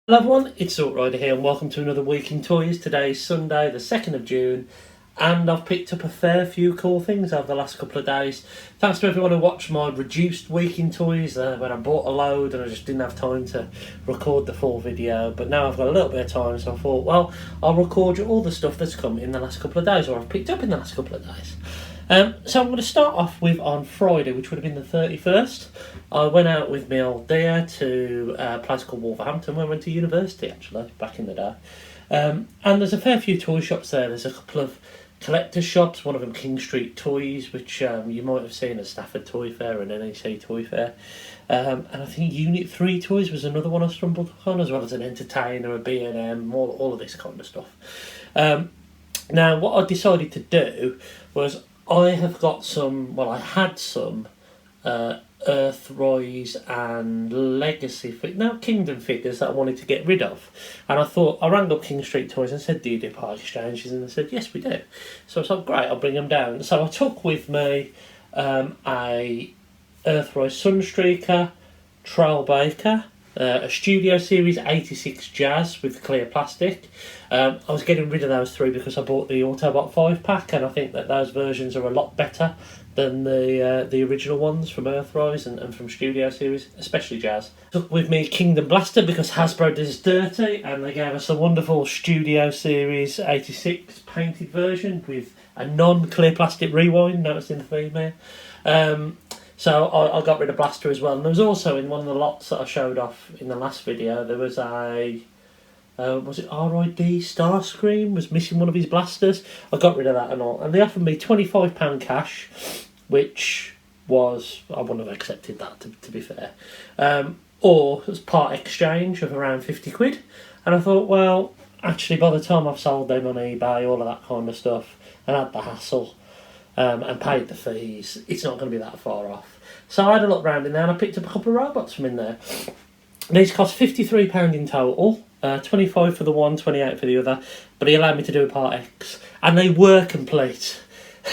Hello everyone, it's Salt Rider here and welcome to another week in toys. Today is Sunday the 2nd of June and I've picked up a fair few cool things over the last couple of days. Thanks to everyone who watched my reduced week in toys when I bought a load and I just didn't have time to record the full video. But now I've got a little bit of time, so I thought, well, I'll record you all the stuff that's come in the last couple of days, or I've picked up in the last couple of days. So I'm going to start off with on Friday, which would have been the 31st. I went out with my old dear to a place called Wolverhampton, where I went to university actually, back in the day. And there's a fair few toy shops there. There's a couple of collector shops, one of them King Street Toys, which you might have seen at Stafford Toy Fair and NEC Toy Fair. And I think Unit 3 Toys was another one I stumbled upon, as well as an Entertainer, a B&M, all of this kind of stuff. Now, what I decided to do was I had some Earthrise and Legacy, Kingdom figures that I wanted to get rid of. And I thought, I rang up King Street Toys and said, do you do part exchanges? And they said, yes, we do. So I thought, great, I'll bring them down. So I took with me a Earthrise Sunstreaker, Trailbreaker, a Studio Series 86 Jazz with clear plastic. I was getting rid of those three because I bought the Autobot 5-pack, and I think that those versions are a lot better than the original ones from Earthrise and from Studio Series, especially Jazz. Took with me Kingdom Blaster because Hasbro does dirty, and they gave us a wonderful Studio Series 86 painted version with a non-clear plastic rewind, noticed in the theme here. So I got rid of Blaster as well. And there was also, in one of the lots that I showed off in the last video, there was a, was it RID Starscream was missing one of his blasters. I got rid of that and all. And they offered me £25 cash, which was, I wouldn't have accepted that, to be fair. Or as part exchange of around 50 quid. And I thought, well, actually by the time I've sold them on eBay, all of that kind of stuff, and had the hassle, and paid the fees, it's not going to be that far off. So I had a look round in there and I picked up a couple of robots from in there. These cost £53 in total, 25 for the one, 28 for the other, but he allowed me to do a part X, and they were complete.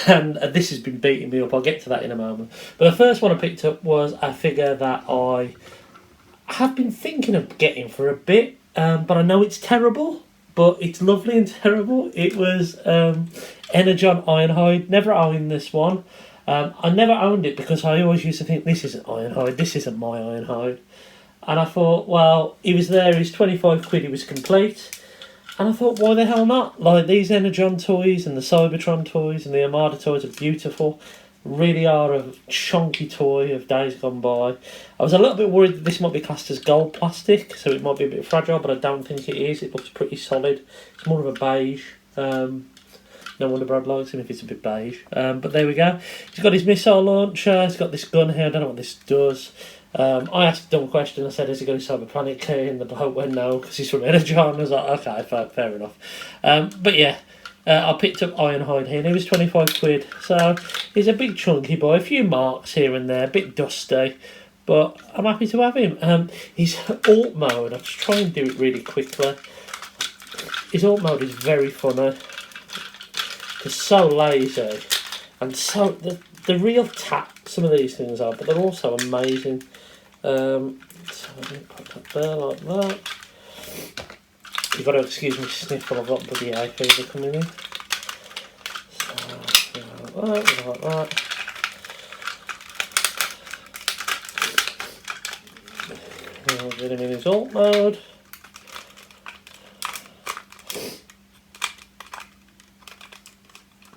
And this has been beating me up, I'll get to that in a moment. But the first one I picked up was a figure that I have been thinking of getting for a bit, but I know it's terrible. But it's lovely and terrible. It was Energon Ironhide. Never owned this one. I never owned it because I always used to think, this isn't Ironhide, this isn't my Ironhide. And I thought, well, he was there, he's 25 quid, he was complete. And I thought, why the hell not? Like, these Energon toys and the Cybertron toys and the Armada toys are beautiful. Really are a chunky toy of days gone by. I was a little bit worried that this might be classed as gold plastic, so it might be a bit fragile, but I don't think it is. It looks pretty solid. It's more of a beige. No wonder Brad likes him if it's a bit beige. But there we go. He's got his missile launcher. He's got this gun here. I don't know what this does. I asked a dumb question. I said, has he got his Cyberplanet key? And the bloke went no, because he's from Energon. I was like, okay, fair enough. But yeah. I picked up Ironhide here, and he was 25 quid. So he's a big chunky boy, a few marks here and there, a bit dusty, but I'm happy to have him. His alt mode, I'll just try and do it really quickly. His alt mode is very funny. It's so lazy, and so the real tap some of these things are, but they're also amazing. So I'm going to put that there like that. You've got to excuse me sniffle, I've got bloody hay fever coming in. So, like that. I'll get him in his alt mode.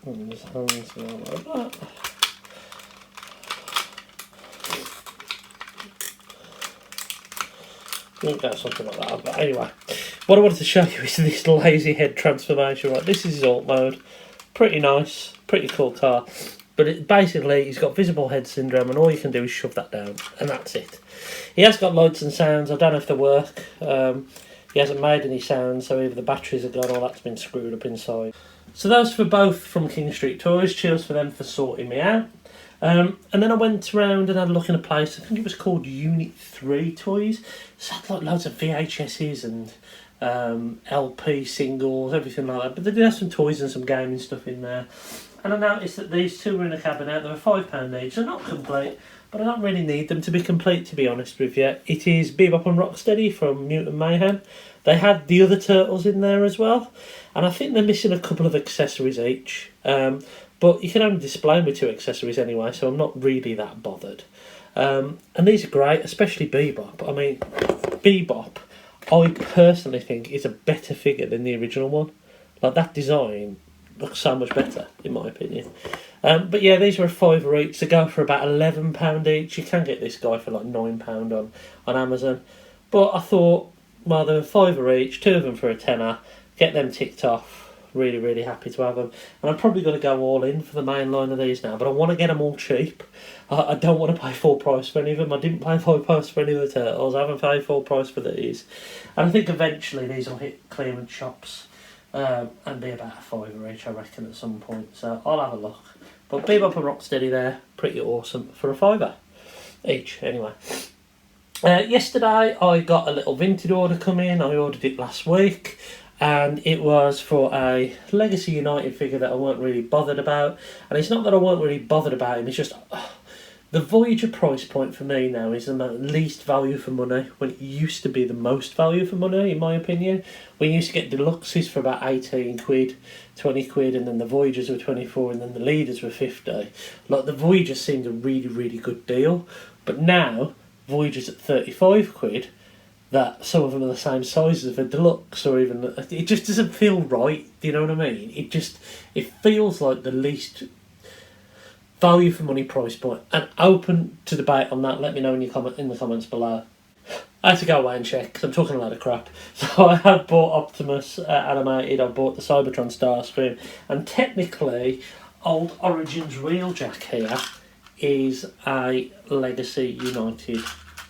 And his hands go like that. I think that's something like that, but anyway. What I wanted to show you is this lazy head transformation. Right, this is his alt mode. Pretty nice, pretty cool car. But basically, he's got visible head syndrome, and all you can do is shove that down, and that's it. He has got lights and sounds. I don't know if they work. He hasn't made any sounds, so either the batteries are gone or that's been screwed up inside. So those for both from King Street Toys. Cheers for them for sorting me out. And then I went around and had a look in a place, I think it was called Unit 3 Toys. So had like loads of VHSs and LP singles, everything like that. But they did have some toys and some gaming stuff in there. And I noticed that these two were in a cabinet. They were £5 each. They're not complete, but I don't really need them to be complete, to be honest with you. It is Bebop and Rocksteady from Mutant Mayhem. They had the other turtles in there as well, and I think they're missing a couple of accessories each. But you can only display them with 2 accessories anyway, so I'm not really that bothered. And these are great, especially Bebop. I mean, Bebop, I personally think, is a better figure than the original one. Like, that design looks so much better, in my opinion. But yeah, these were a £5 each. They go for about £11 each. You can get this guy for like £9 on Amazon. But I thought, well, they were £5 each, 2 of them for a tenner. Get them ticked off. Really, really happy to have them. And I'm probably going to go all in for the main line of these now, but I want to get them all cheap. I don't want to pay full price for any of them. I didn't pay full price for any of the turtles. I haven't paid full price for these. And I think eventually these will hit clearance shops and be about a £5 each, I reckon, at some point. So I'll have a look. But Bebop and Rocksteady there, pretty awesome for a £5 each, anyway. Yesterday I got a little Vinted order come in. I ordered it last week. And it was for a Legacy United figure that I weren't really bothered about. And it's not that I weren't really bothered about him, it's just the Voyager price point for me now is the least value for money, when it used to be the most value for money, in my opinion. We used to get deluxes for about 18 quid, 20 quid, and then the Voyagers were 24, and then the Leaders were 50. Like, the Voyagers seemed a really, really good deal. But now, Voyagers at 35 quid, that some of them are the same size as a deluxe, or even, it just doesn't feel right. Do you know what I mean? It feels like the least value for money price point. And open to debate on that. Let me know in the comments below. I had to go away and check because I'm talking a lot of crap. So I have bought Optimus animated. I bought the Cybertron Starscream, and technically, old Origins Wheeljack here is a Legacy United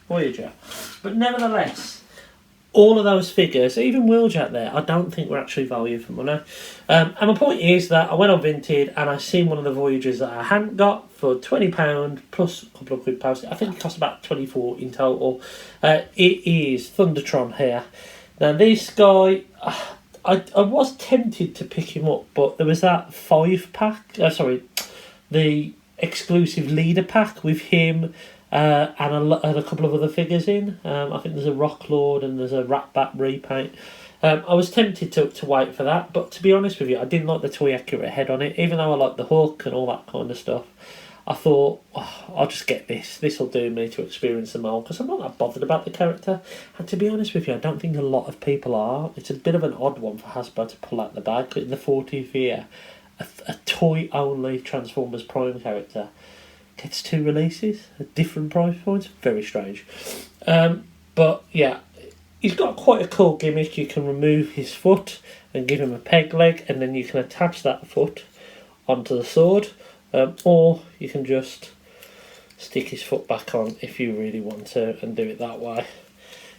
Voyager. But nevertheless, all of those figures, even Wheeljack there, I don't think were actually value for money. And my point is that I went on Vinted and I seen one of the Voyagers that I hadn't got for £20 plus a couple of quid postage. I think it cost about 24 in total. It is Thundertron here. Now this guy, I was tempted to pick him up, but there was that 5-pack, the exclusive leader pack with him and a couple of other figures in. I think there's a Rock Lord and there's a Ratbat repaint. I was tempted to wait for that, but to be honest with you, I didn't like the toy accurate head on it, even though I like the hook and all that kind of stuff. I thought, I'll just get this. This will do me to experience them all, because I'm not that bothered about the character. And to be honest with you, I don't think a lot of people are. It's a bit of an odd one for Hasbro to pull out the bag. In the 40th year, a toy-only Transformers Prime character gets 2 releases at different price points. Very strange. But yeah, he's got quite a cool gimmick. You can remove his foot and give him a peg leg, and then you can attach that foot onto the sword. Or you can just stick his foot back on if you really want to and do it that way.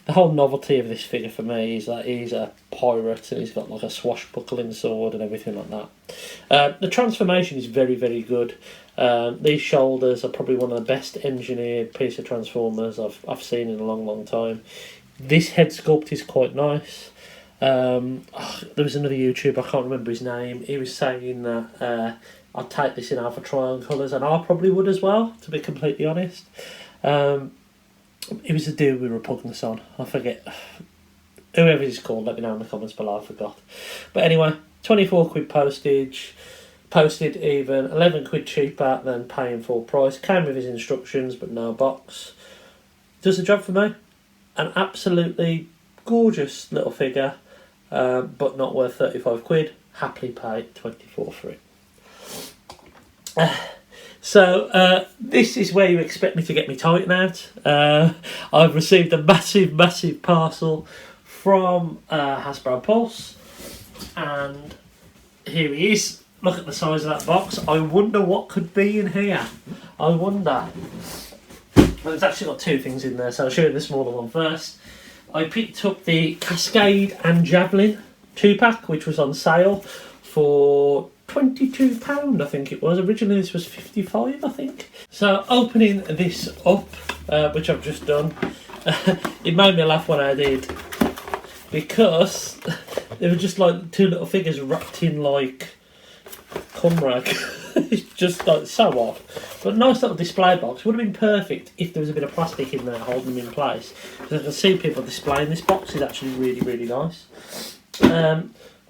The whole novelty of this figure for me is that he's a pirate and he's got like a swashbuckling sword and everything like that. The transformation is very, very good. These shoulders are probably one of the best engineered piece of Transformers I've seen in a long, long time. This head sculpt is quite nice. There was another YouTuber, I can't remember his name, he was saying that I'd take this in Alpha Trion colours, and I probably would as well, to be completely honest. It was a dude with Repugnance on. I forget. Whoever he's called, let me know in the comments below, I forgot. But anyway, 24 quid postage, posted even, 11 quid cheaper than paying full price. Came with his instructions, but no box. Does the job for me. An absolutely gorgeous little figure, but not worth 35 quid. Happily paid 24 for it. So this is where you expect me to get my Titan out. I've received a massive, massive parcel from Hasbro Pulse, and here he is. Look at the size of that box. I wonder what could be in here. I wonder. Well, it's actually got 2 things in there, so I'll show you the smaller one first. I picked up the Cascade and Javelin 2-pack, which was on sale for £22, I think it was. Originally this was £55, I think. So opening this up, which I've just done, it made me laugh when I did, because they were just like 2 little figures wrapped in like cum rag. It's just like so off. But nice little display box. Would have been perfect if there was a bit of plastic in there holding them in place. Because I can see people displaying this box is actually really, really nice.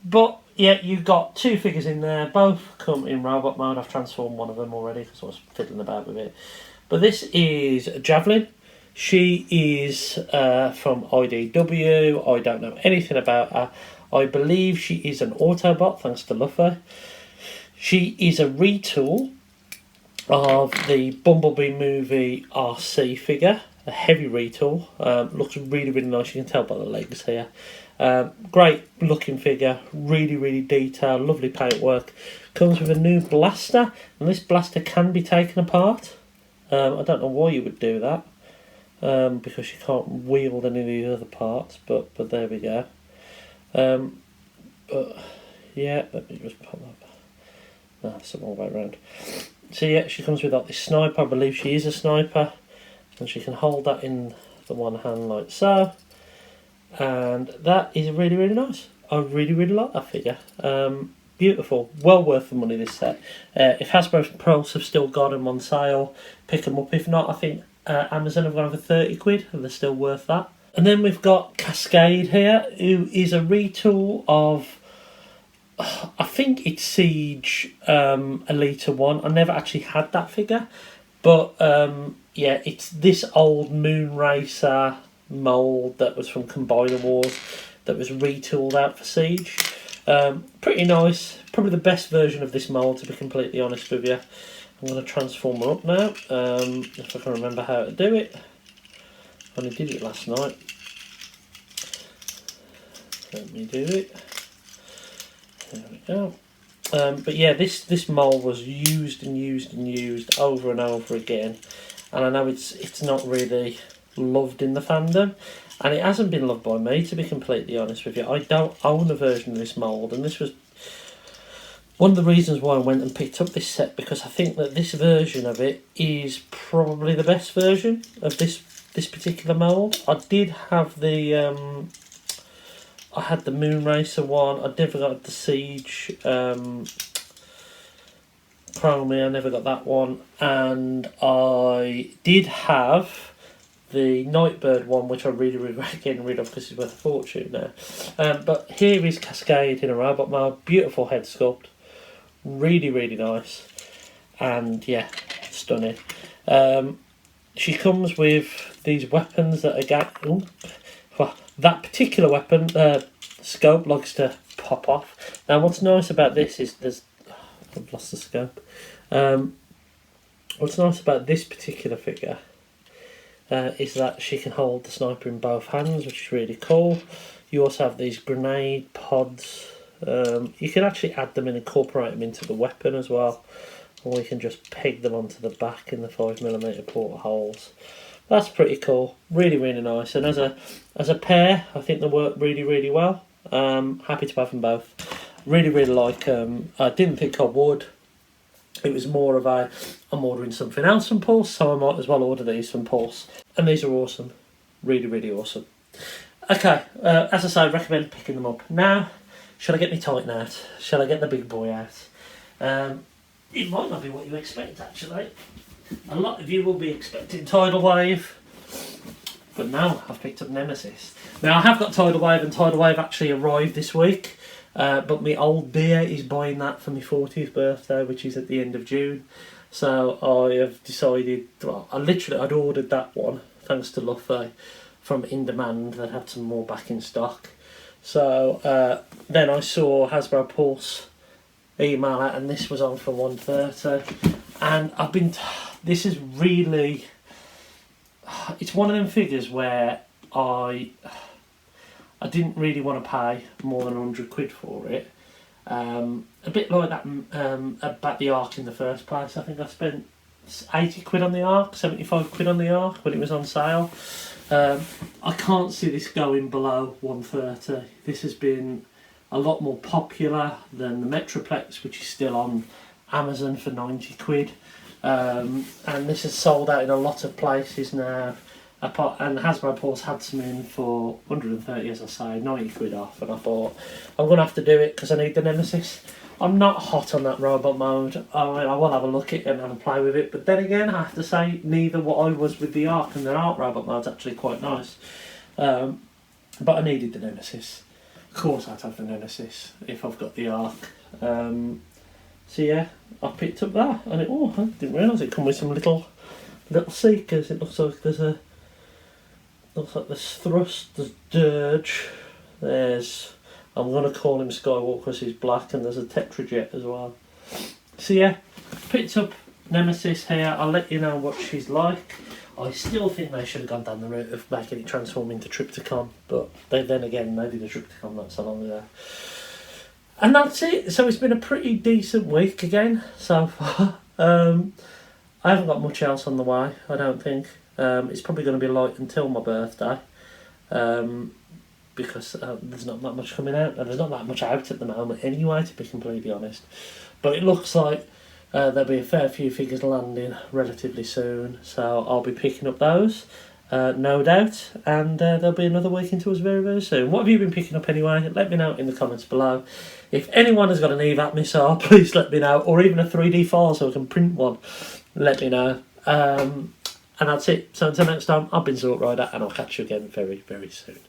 But yeah, you've got 2 figures in there. Both come in robot mode. I've transformed one of them already because I was fiddling about with it. But this is Javelin. She is from IDW. I don't know anything about her. I believe she is an Autobot, thanks to Luffy. She is a retool of the Bumblebee movie RC figure, a heavy retool. Looks really, really nice. You can tell by the legs here. Great looking figure, really, really detailed, lovely paintwork. Comes with a new blaster, and this blaster can be taken apart. I don't know why you would do that. Because you can't wield any of the other parts, but there we go. But yeah, let me just pop that. No, it's the wrong way around. So yeah, she comes with like this sniper. I believe she is a sniper, and she can hold that in the one hand like so. And that is really, really nice. I really, really like that figure. Beautiful, well worth the money, this set. If Hasbro Pulse have still got them on sale, pick them up. If not, I think Amazon have gone for 30 quid, and they're still worth that. And then we've got Cascade here, who is a retool of, I think it's Siege Elite 1. I never actually had that figure, but yeah, it's this old Moonracer mould that was from Combiner Wars that was retooled out for Siege. Pretty nice, probably the best version of this mould, to be completely honest with you. I'm going to transform her up now, if I can remember how to do it. I only did it last night. Let me do it. There we go. But yeah, this mould was used and used and used over and over again, and I know it's not really loved in the fandom, and it hasn't been loved by me, to be completely honest with you. I don't own a version of this mould, and this was one of the reasons why I went and picked up this set, because I think that this version of it is probably the best version of this particular mould. I did have the I had the Moonracer one. I never got the Siege Chromie. I never got that one, and I did have the Nightbird one, which I really regret getting rid of because it's worth a fortune now. But here is Cascade in a robot mode. Beautiful head sculpt, really, really nice, and yeah, stunning. She comes with these weapons that are well, that particular weapon scope likes to pop off. Now, what's nice about this is I've lost the scope. What's nice about this particular figure is that she can hold the sniper in both hands, which is really cool. You also have these grenade pods. You can actually add them and incorporate them into the weapon as well, or you can just peg them onto the back in the 5mm portholes. That's pretty cool, really, really nice. And as a pair, I think they work really, really well. Happy to have them both. Really, really like them. I didn't think I would. It was more of I'm ordering something else from Pulse, so I might as well order these from Pulse. And these are awesome, really, really awesome. Okay, as I say, I recommend picking them up. Now, shall I get my Titan out? Shall I get the big boy out? It might not be what you expect, actually. A lot of you will be expecting Tidal Wave, but now I've picked up Nemesis. Now, I have got Tidal Wave, and Tidal Wave actually arrived this week, but my old dear is buying that for my 40th birthday, which is at the end of June. So I have decided, well, I'd ordered that one, thanks to Luffy, from In Demand, that had some more back in stock. So then I saw Hasbro Pulse email out, and this was on for 130, and this is really, it's one of them figures where I didn't really want to pay more than 100 quid for it. A bit like that about the Ark in the first place. I think I spent 80 quid on the Ark, 75 quid on the Ark when it was on sale. I can't see this going below 130. This has been a lot more popular than the Metroplex, which is still on Amazon for 90 quid. And this is sold out in a lot of places now. And Hasbro Pulse had some in for 130, as I say, 90 quid off. And I thought, I'm going to have to do it because I need the Nemesis. I'm not hot on that robot mode. I will have a look at it and have a play with it. But then again, I have to say, neither what I was with the Ark, and the Ark robot mode's actually quite nice. But I needed the Nemesis. Of course I'd have the Nemesis if I've got the Ark. So yeah, I picked up that, and I didn't realise it come with some little seekers. It looks like there's Thrust, there's Dirge, there's, I'm going to call him Skywalker because he's black, and there's a Tetrajet as well. So yeah, picked up Nemesis here. I'll let you know what she's like. I still think they should have gone down the route of making it transform into Trypticon, but then again, they did a Trypticon not so long ago. And that's it. So it's been a pretty decent week again so far. I haven't got much else on the way, I don't think. It's probably going to be light until my birthday. Because there's not that much coming out, and there's not that much out at the moment anyway, to be completely honest. But it looks like there'll be a fair few figures landing relatively soon, so I'll be picking up those, no doubt, and there'll be another week into us very, very soon. What have you been picking up anyway? Let me know in the comments below. If anyone has got an EVAP missile, please let me know, or even a 3D file so I can print one, let me know. And that's it. So until next time, I've been Zork Rider, and I'll catch you again very, very soon.